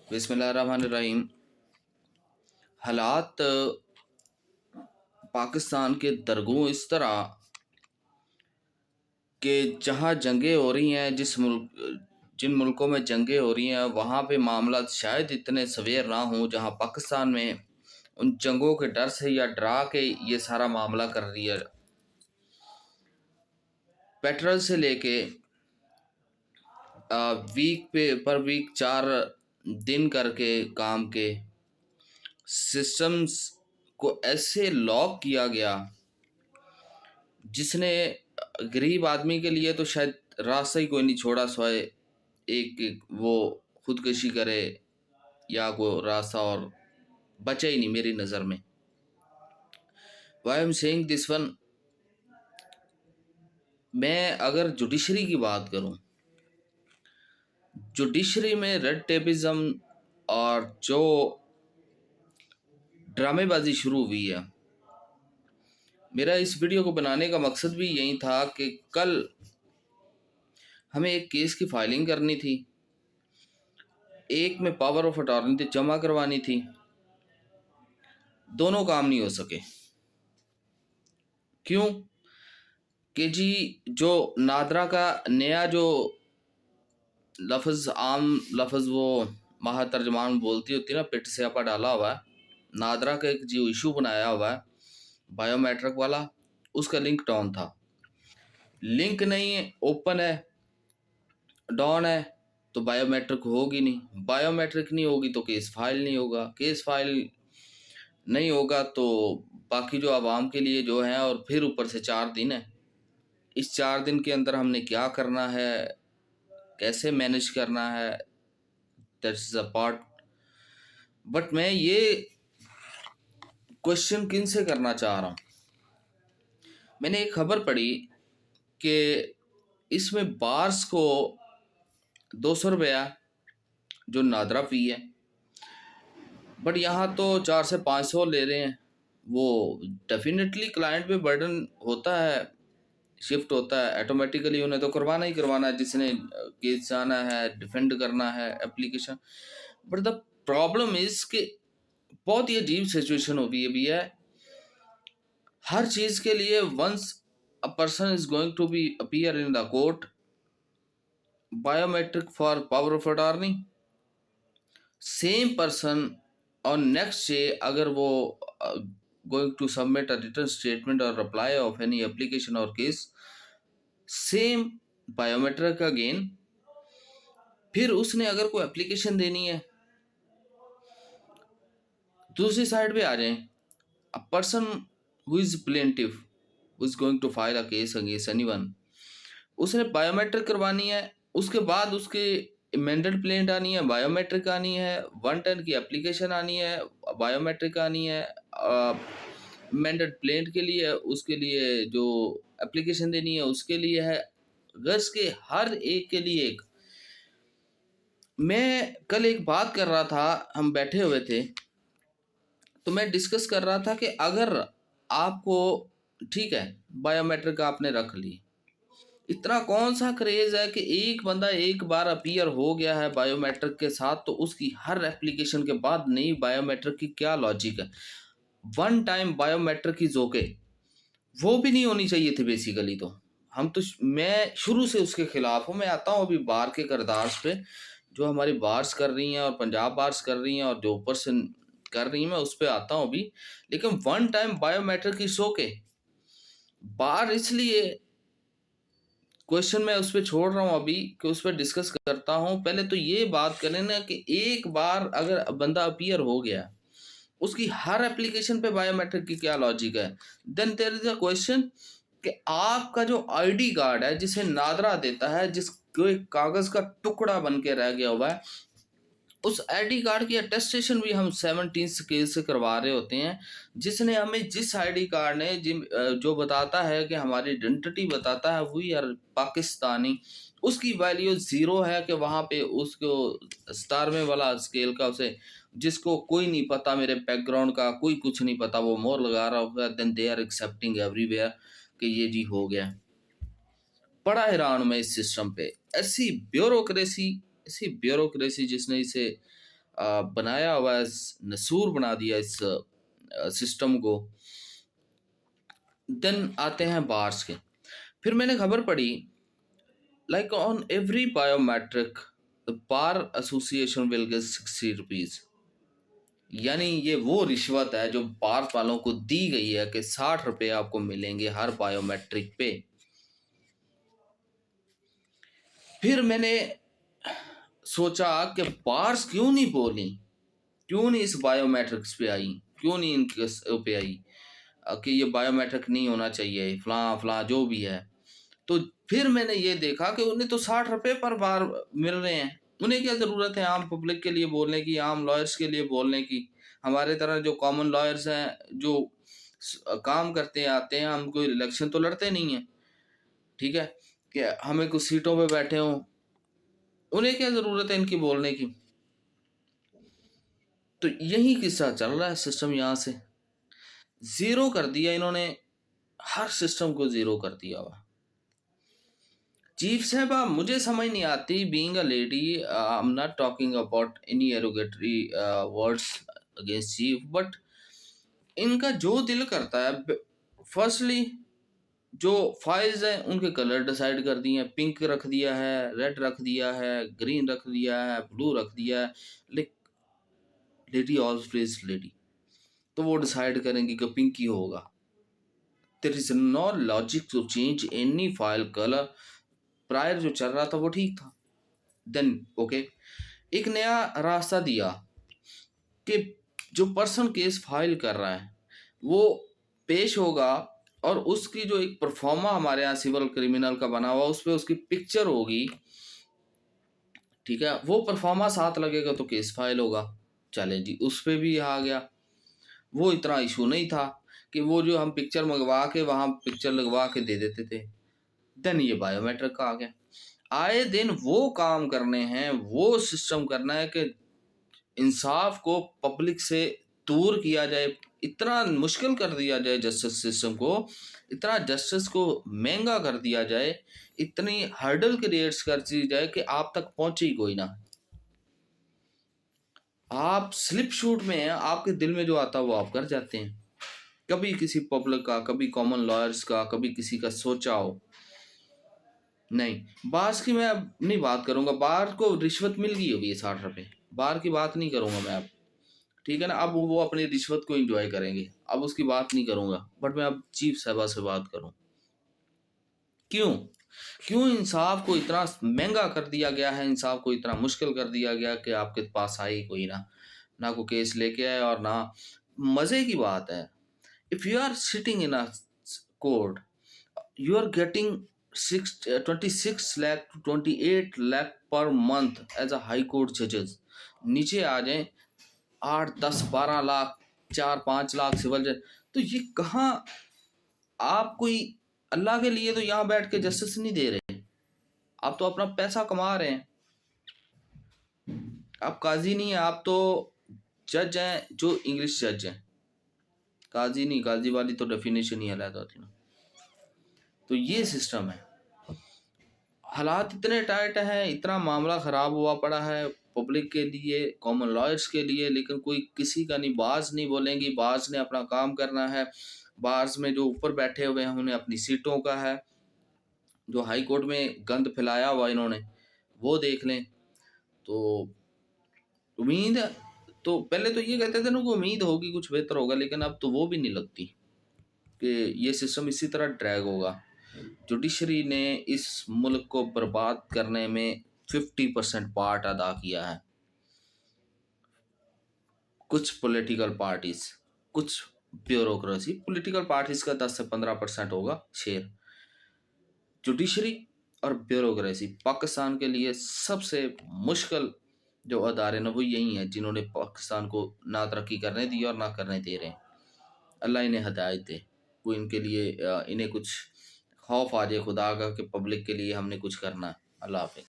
बिस्मिल्लाहिर्रहमानिर्रहीम। हालात पाकिस्तान के दरगों इस तरह कि जहाँ जंगें हो रही हैं, जिन मुल्कों में जंगें हो रही हैं वहाँ पे मामला शायद इतने सवेर ना हों जहाँ पाकिस्तान में उन जंगों के डर से या डरा के ये सारा मामला कर रही है। पेट्रोल से लेके वीक पे पर वीक 4 दिन करके काम के सिस्टम्स को ऐसे लॉक किया गया जिसने गरीब आदमी के लिए तो शायद रास्ता ही कोई नहीं छोड़ा सिवाय एक वो खुदकुशी करे या कोई रास्ता और बचा ही नहीं मेरी नज़र में। Why am saying this one, मैं अगर जुडिशरी की बात करूं, जुडिशरी में रेड टेपिज्म और जो ड्रामेबाजी शुरू हुई है, मेरा इस वीडियो को बनाने का मकसद भी यही था कि कल हमें एक केस की फाइलिंग करनी थी, एक में पावर ऑफ अटॉर्नी जमा करवानी थी, दोनों काम नहीं हो सके। क्यों कि जी जो नादरा का नया जो आम लफ्ज़ वो माह तर्जमान बोलती होती है ना, पिट से आपा डाला हुआ है। नादरा का एक जो इशू बनाया हुआ है बायोमेट्रिक वाला, उसका लिंक डाउन था। लिंक नहीं है, ओपन है, डाउन है, तो बायोमेट्रिक होगी नहीं। बायोमेट्रिक नहीं होगी तो केस फाइल नहीं होगा। केस फाइल नहीं होगा तो बाकी जो आवाम के लिए जो है, और फिर ऊपर से 4 दिन है। इस 4 दिन के अंदर हमने क्या करना है, कैसे मैनेज करना है, दैट्स अ पार्ट। बट मैं ये क्वेश्चन किन से करना चाह रहा हूँ, मैंने एक खबर पढ़ी कि इसमें बार्स को 200 रुपया जो नादरा फ़ी है, बट यहाँ तो 400 से 500 ले रहे हैं। वो डेफिनेटली क्लाइंट पे बर्डन होता है, शिफ्ट होता है ऑटोमेटिकली, उन्हें तो करवाना ही करवाना है, जिसने केस जाना है, डिफेंड करना है application. But the problem is कि बहुत ही अजीब सिचुएशन होती है भी है। हर चीज़ के लिए once a person is going to be appear in the court, biometric for power of attorney, same person और नेक्स्ट डे अगर वो going to submit a written statement और रिप्लाई ऑफ एनी एप्लीकेशन और केस, सेम बायोमेट्रिक अगेन। फिर उसने अगर कोई application देनी है, दूसरी साइड पे आ जाए a person who is plaintiff who is going to file a case against anyone, उसने बायोमेट्रिक करवानी है, उसके बाद उसके अमेंडेड प्लेंट आनी है, बायोमेट्रिक आनी है, 110 की एप्लीकेशन आनी है, बायोमेट्रिक आनी है, अमेंडेड प्लेंट के लिए उसके लिए जो एप्लीकेशन देनी है उसके लिए है, गज के हर एक के लिए एक। मैं कल एक बात कर रहा था, हम बैठे हुए थे तो मैं डिस्कस कर रहा था कि अगर आपको ठीक है बायोमेट्रिक आपने रख ली, इतना कौन सा क्रेज है कि एक बंदा एक बार अपीयर हो गया है बायोमेट्रिक के साथ, तो उसकी हर एप्लीकेशन के बाद नई बायोमेट्रिक की क्या लॉजिक है। One time biometric is okay, वो भी नहीं होनी चाहिए थी बेसिकली। तो हम तो मैं शुरू से उसके खिलाफ हूँ। मैं आता हूँ अभी बार के करदार्स पे, जो हमारी बार्स कर रही हैं और पंजाब बार्स कर रही हैं और जो ऊपर से कर रही हैं, मैं उस पर आता हूँ अभी। लेकिन one time biometric is okay. बार इसलिए क्वेश्चन मैं उस पर छोड़ रहा हूँ अभी कि उस पर डिस्कस करता हूँ। पहले तो ये बात करें ना कि एक बार अगर बंदा अपीयर हो गया, उसकी हर एप्लीकेशन पे बायोमेट्रिक की क्या लॉजिक है। Then there is a question कि आपका जो आईडी कार्ड है जिसे नादरा देता है, जिसको एक कागज का टुकड़ा बन के रह गया हुआ है, उस आईडी कार्ड की अटेस्टेशन भी हम 17 स्केल से करवा रहे होते हैं, जिसने हमें जिस आईडी कार्ड ने जो बताता है कि हमारी आइडेंटिटी बताता है वी आर पाकिस्तानी, उसकी वैल्यू 0 है कि वहाँ पे उसको स्टार में वाला स्केल का उसे, जिसको कोई नहीं पता मेरे बैकग्राउंड का, कोई कुछ नहीं पता, वो मोहर लगा रहा होगा, then they are accepting everywhere कि ये जी हो गया। बड़ा हैरान मैं इस सिस्टम पे, ऐसी ब्यूरोक्रेसी जिसने इसे बनाया हुआ है, नसूर बना दिया इस सिस्टम को। देन आते हैं बार्स के। फिर मैंने खबर पढ़ी, like on every biometric the bar association will get 60 rupees. यानी ये वो रिश्वत है जो बार वालों को दी गई है कि 60 रुपये आपको मिलेंगे हर बायोमेट्रिक पे। फिर मैंने सोचा कि बार्स क्यों नहीं बोली, क्यों नहीं इस बायोमेट्रिक्स पे आई, क्यों नहीं इनके पे आई कि ये बायोमेट्रिक नहीं होना चाहिए, फलां फलां जो भी है। तो फिर मैंने ये देखा कि उन्हें तो 60 रुपये पर बार मिल रहे हैं, उन्हें क्या ज़रूरत है आम पब्लिक के लिए बोलने की, आम लॉयर्स के लिए बोलने की। हमारे तरह जो कॉमन लॉयर्स हैं, जो काम करते आते हैं, हम कोई इलेक्शन तो लड़ते नहीं हैं, ठीक है, कि हमें कुछ सीटों पे बैठे हों, उन्हें क्या ज़रूरत है इनकी बोलने की। तो यही किस्सा चल रहा है, सिस्टम यहाँ से ज़ीरो कर दिया इन्होंने, हर सिस्टम को ज़ीरो कर दिया हुआ। चीफ साहबा मुझे समझ नहीं आती, being a lady, I am not talking about any derogatory words against chief, but इनका जो दिल करता है, फर्स्टली जो फाइल्स हैं उनके कलर डिसाइड कर दिए हैं, पिंक रख दिया है, रेड रख दिया है, ग्रीन रख दिया है, ब्लू रख दिया है, लेडी ऑलवेज लेडी, तो वो डिसाइड करेंगे कि पिंक ही होगा। There is no logic to change any file colour. Prior जो चल रहा था वो ठीक था। देन ओके, एक नया रास्ता दिया कि जो पर्सन केस फाइल कर रहा है वो पेश होगा और उसकी जो एक परफॉर्मा हमारे यहाँ सिविल क्रिमिनल का बना हुआ उस पर उसकी पिक्चर होगी, ठीक है, वो परफॉर्मा साथ लगेगा तो केस फाइल होगा। चले जी, उस पर भी आ गया। वो इतना इशू नहीं था कि वो जो हम पिक्चर मंगवा के वहाँ पिक्चर लगवा के दे देते थे। देन ये बायोमेट्रिक का आ गया। आए दिन वो काम करने हैं, वो सिस्टम करना है कि इंसाफ को पब्लिक से दूर किया जाए, इतना मुश्किल कर दिया जाए जस्टिस सिस्टम को, इतना जस्टिस को महंगा कर दिया जाए, इतनी हर्डल क्रिएट्स कर दी जाए कि आप तक पहुंचे ही कोई ना। आप स्लिप शूट में हैं, आपके दिल में जो आता है वो आप कर जाते हैं, कभी किसी पब्लिक का, कभी कॉमन लॉयर्स का, कभी किसी का सोचा हो नहीं। बार्स की मैं अब नहीं बात करूंगा, बार को रिश्वत मिल गई होगी 60 रुपये, बार की बात नहीं करूंगा मैं अब, ठीक है ना। अब वो अपनी रिश्वत को एंजॉय करेंगे, अब उसकी बात नहीं करूंगा, बट मैं अब चीफ साहबा से बात करूं। क्यों क्यों इंसाफ को इतना महंगा कर दिया गया है, इंसाफ को इतना मुश्किल कर दिया गया कि आपके पास आए कोई ना, ना कोई केस लेके आए और ना। मज़े की बात है, if you are sitting in a court, you are getting 26 lakh to 28 lakh per month as a high court judges। नीचे आ जाएं 8 10 12 लाख, 4 5 लाख सिविल जज, तो ये कहाँ, आप कोई अल्लाह के लिए तो यहाँ बैठ के जस्टिस नहीं दे रहे, आप तो अपना पैसा कमा रहे हैं। आप काजी नहीं है, आप तो जज हैं जो इंग्लिश जज हैं, काजी नहीं, काजी वाली तो डेफिनेशन ही अलग होती ना। तो ये सिस्टम है, हालात इतने टाइट हैं, इतना मामला ख़राब हुआ पड़ा है पब्लिक के लिए, कॉमन लॉयर्स के लिए, लेकिन कोई किसी का नहीं, बाज नहीं बोलेंगी, बाज ने अपना काम करना है। बार्स में जो ऊपर बैठे हुए हैं उन्हें अपनी सीटों का है, जो हाई कोर्ट में गंद फैलाया हुआ इन्होंने वो देख लें। तो उम्मीद, तो पहले तो ये कहते थे ना कि उम्मीद होगी कुछ बेहतर होगा, लेकिन अब तो वो भी नहीं लगती कि ये सिस्टम इसी तरह ड्रैग होगा। जुडिशरी ने इस मुल्क को बर्बाद करने में 50% पार्ट अदा किया है। कुछ पॉलिटिकल पार्टीज, कुछ ब्यूरोक्रेसी, पॉलिटिकल पार्टीज का 10 से 15% होगा शेयर। जुडिशरी और ब्यूरोक्रेसी पाकिस्तान के लिए सबसे मुश्किल जो अदारे ना वो यही हैं, जिन्होंने पाकिस्तान को ना तरक्की करने दी और ना करने दे रहे हैं। अल्लाह इन्हें हदायत दे, वो इनके लिए इन्हें कुछ खौफ आ जाए खुदा का कि पब्लिक के लिए हमने कुछ करना है। अल्लाह हाफ़िज़।